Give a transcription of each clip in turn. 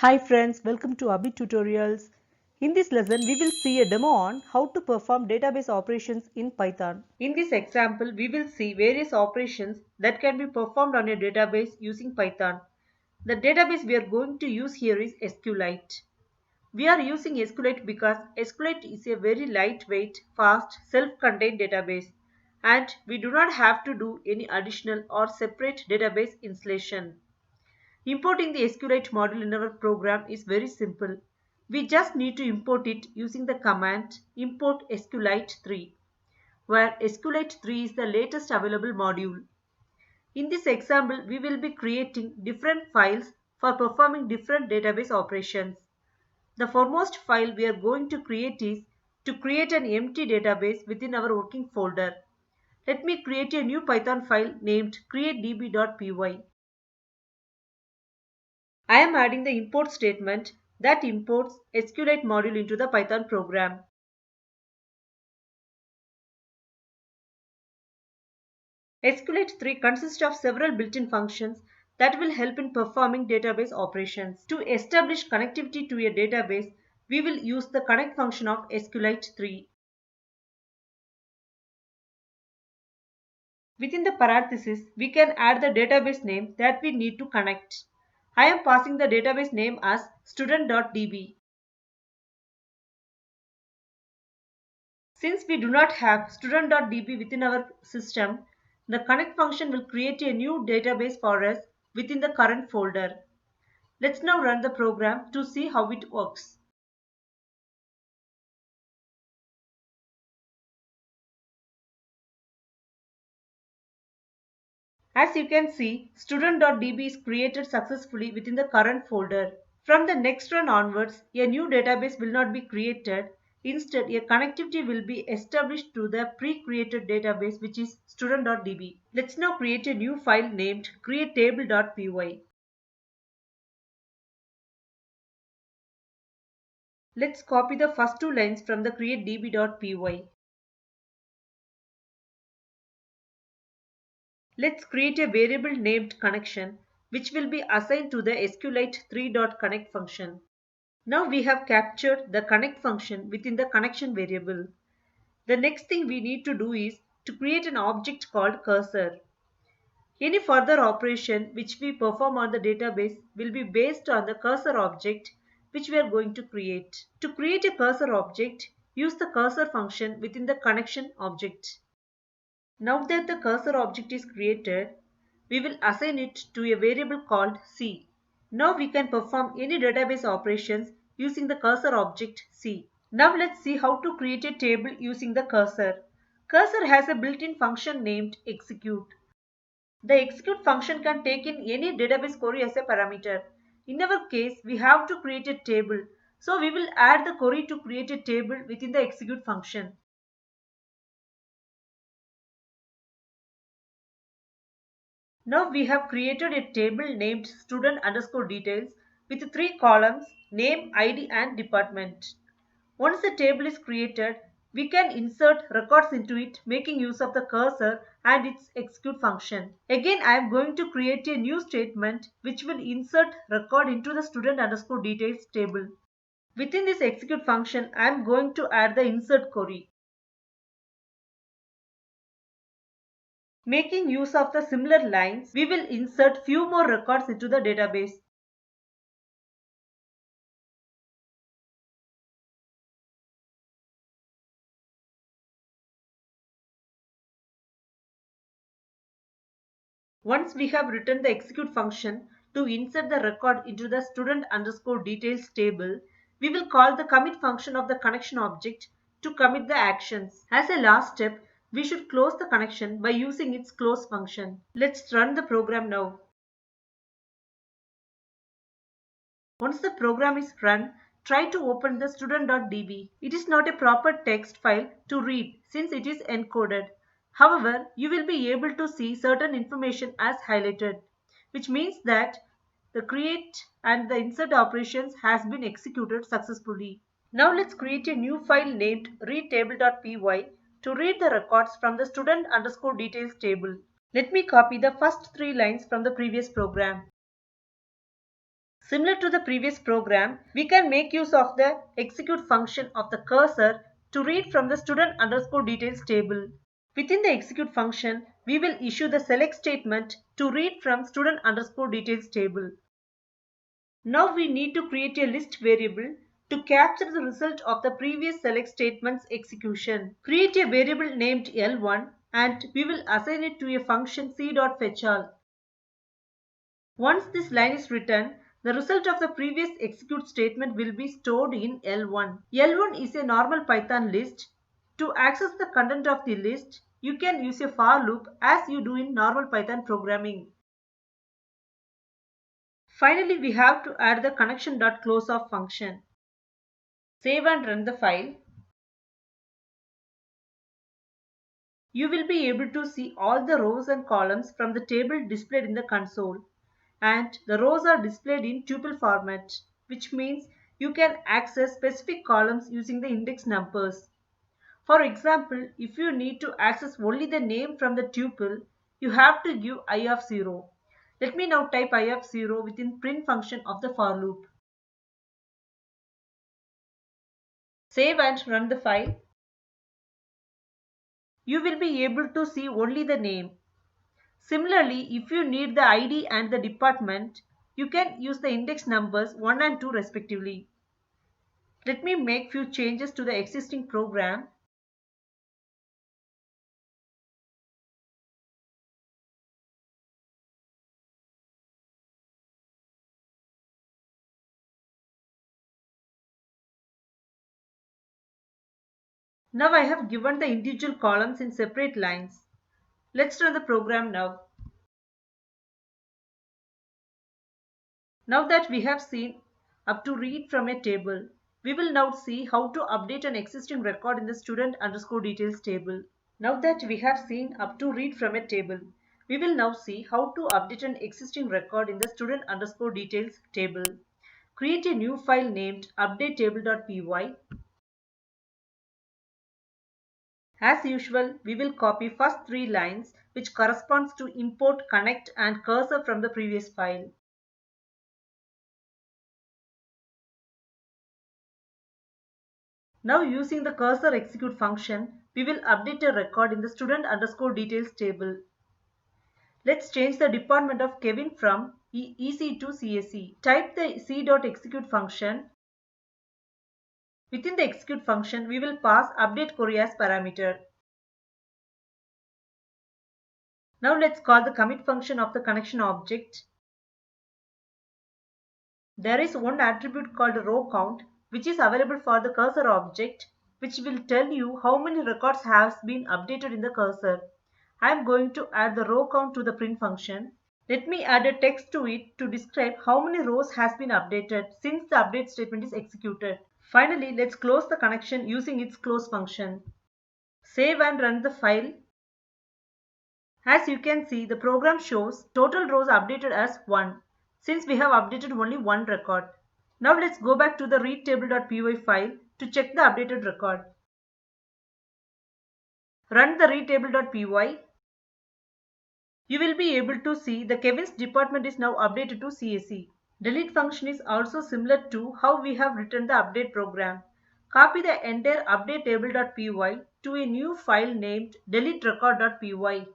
Hi friends, welcome to Abhi Tutorials. In this lesson, we will see a demo on how to perform database operations in Python. In this example, we will see various operations that can be performed on a database using Python. The database we are going to use here is SQLite. We are using SQLite because SQLite is a very lightweight, fast, self-contained database and we do not have to do any additional or separate database installation. Importing the SQLite module in our program is very simple. We just need to import it using the command import SQLite 3, where SQLite 3 is the latest available module. In this example, we will be creating different files for performing different database operations. The foremost file we are going to create is to create an empty database within our working folder. Let me create a new Python file named createdb.py. I am adding the import statement that imports SQLite module into the Python program. SQLite 3 consists of several built-in functions that will help in performing database operations. To establish connectivity to a database, we will use the connect function of SQLite 3. Within the parenthesis, we can add the database name that we need to connect. I am passing the database name as student.db. Since we do not have student.db within our system, the connect function will create a new database for us within the current folder. Let's now run the program to see how it works. As you can see, student.db is created successfully within the current folder. From the next run onwards, a new database will not be created. Instead, a connectivity will be established to the pre-created database, which is student.db. Let's now create a new file named createtable.py. Let's copy the first two lines from the createdb.py. Let's create a variable named connection which will be assigned to the SQLite 3.connect function. Now we have captured the connect function within the connection variable. The next thing we need to do is to create an object called cursor. Any further operation which we perform on the database will be based on the cursor object which we are going to create. To create a cursor object, use the cursor function within the connection object. Now that the cursor object is created, we will assign it to a variable called C. Now we can perform any database operations using the cursor object C. Now let's see how to create a table using the cursor. Cursor has a built-in function named execute. The execute function can take in any database query as a parameter. In our case, we have to create a table. So we will add the query to create a table within the execute function. Now we have created a table named student underscore details with three columns, name, ID and department. Once the table is created, we can insert records into it making use of the cursor and its execute function. Again, I am going to create a new statement which will insert record into the student underscore details table. Within this execute function, I am going to add the insert query. Making use of the similar lines, we will insert few more records into the database. Once we have written the execute function to insert the record into the student underscore details table, we will call the commit function of the connection object to commit the actions. As a last step, we should close the connection by using its close function. Let's run the program now. Once the program is run, try to open the student.db. It is not a proper text file to read since it is encoded. However, you will be able to see certain information as highlighted, which means that the create and the insert operations has been executed successfully. Now let's create a new file named readtable.py to read the records from the student underscore details table. Let me copy the first three lines from the previous program. Similar to the previous program, we can make use of the execute function of the cursor to read from the student underscore details table. Within the execute function, we will issue the select statement to read from student underscore details table. Now we need to create a list variable to capture the result of the previous select statement's execution. Create a variable named L1 and we will assign it to a function c.fetchAll. Once this line is written, the result of the previous execute statement will be stored in L1. L1 is a normal Python list. To access the content of the list, you can use a for loop as you do in normal Python programming. Finally, we have to add the connection.closeOff function. Save and run the file. You will be able to see all the rows and columns from the table displayed in the console. And the rows are displayed in tuple format, which means you can access specific columns using the index numbers. For example, if you need to access only the name from the tuple, you have to give I of 0. Let me now type I of 0 within print function of the for loop. Save and run the file. You will be able to see only the name. Similarly, if you need the ID and the department, you can use the index numbers 1 and 2 respectively. Let me make few changes to the existing program. Now I have given the individual columns in separate lines. Let's run the program now. Now that we have seen up to read from a table, we will now see how to update an existing record in the student underscore details table. Now that we have seen up to read from a table, we will now see how to update an existing record in the student underscore details table. Create a new file named updatetable.py. As usual, we will copy first 3 lines which corresponds to import, connect and cursor from the previous file. Now using the cursor execute function, we will update a record in the student underscore details table. Let's change the department of Kevin from EC to CSE. Type the c.execute function. Within the execute function, we will pass update query as parameter. Now let's call the commit function of the connection object. There is one attribute called row count which is available for the cursor object, which will tell you how many records have been updated in the cursor. I am going to add the row count to the print function. Let me add a text to it to describe how many rows has been updated since the update statement is executed. Finally, let's close the connection using its close function. Save and run the file. As you can see, the program shows total rows updated as 1 since we have updated only one record. Now let's go back to the readtable.py file to check the updated record. Run the readtable.py. You will be able to see the Kevin's department is now updated to CSE. Delete function is also similar to how we have written the update program. Copy the entire updatetable.py to a new file named deleterecord.py.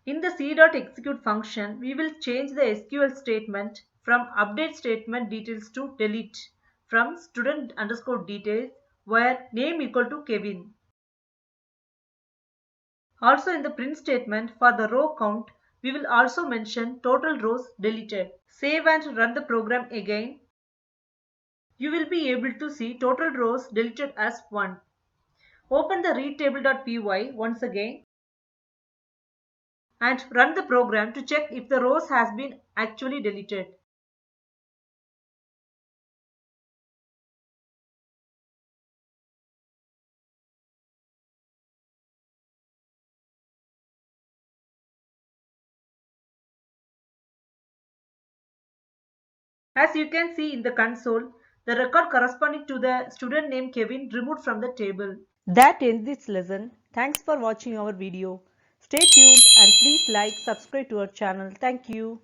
In the c.execute function, we will change the SQL statement from update statement details to delete from student underscore details where name equal to Kevin. Also in the print statement for the row count, we will also mention total rows deleted. Save and run the program again. You will be able to see total rows deleted as 1. Open the readtable.py once again and run the program to check if the rows has been actually deleted. As you can see in the console, the record corresponding to the student name Kevin removed from the table. That ends this lesson. Thanks for watching our video. Stay tuned and please like, subscribe to our channel. Thank you.